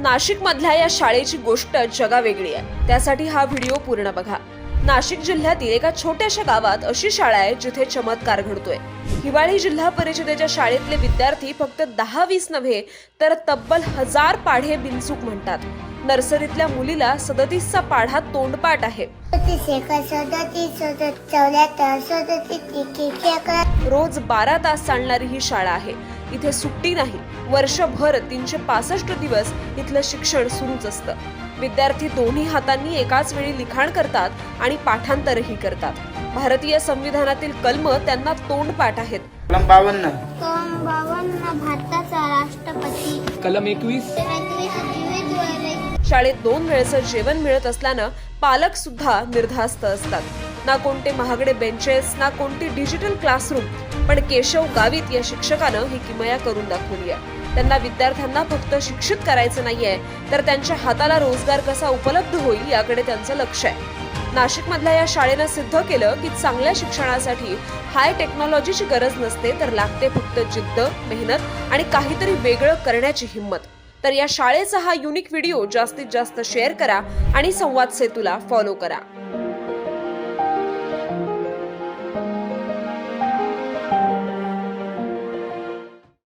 नाशिक मधल्या या शाळेची गोष्ट जगावेगळी आहे। त्यासाठी हा व्हिडिओ पूर्ण बघा। नाशिक जिल्ह्यातील एका छोट्याशा गावात अशी शाळा आहे जिथे चमत्कार घडतोय। हिवाळी जिल्हा परिषदेच्या शाळेतले विद्यार्थी फक्त 10-20 नव्हे तर तब्बल 1000 पाढे बिनचूक म्हणतात। नर्सरीतल्या मुलीला 37चा पाढा तोंडपाठ आहे। रोज 12 तास चालणारी ही शाळा आहे। इथे सुट्टी नाही। वर्षभर 365 दिवस इथलं शिक्षण सुरूच असतं। विद्यार्थी दोन्ही हातांनी एकाच वेळी लिखाण करतात आणि पाठांतरही करतात। भारतीय संविधानातील कलम त्यांना तोंडपाठ आहेत। कलम 52 भारताचा राष्ट्रपती। कलम 21 शाळेत 2 वेळचं जेवण मिळत असल्यानं पालक सुद्धा निर्धास्त असतात। ना कोणते महागडे बेंचेस, ना कोणती डिजिटल क्लासरूम, पण केशव गावित या शिक्षकानं ही किमया करून दाखवली आहे। त्यांना विद्यार्थ्यांना फक्त शिक्षित करायचं नाहीये तर त्यांच्या हाताला रोजगार कसा उपलब्ध होईल याकडे त्यांचं लक्ष आहे। नाशिक मधल्या या शाळेनं सिद्ध केलं की चांगल्या शिक्षणासाठी हाय टेक्नॉलॉजीची गरज नसते तर लागते फक्त जिद्द, मेहनत आणि काहीतरी वेगळं करण्याची हिंमत। तर या शाळेचा हा युनिक व्हिडिओ जास्तीत जास्त शेअर करा आणि संवाद सेतूला फॉलो करा।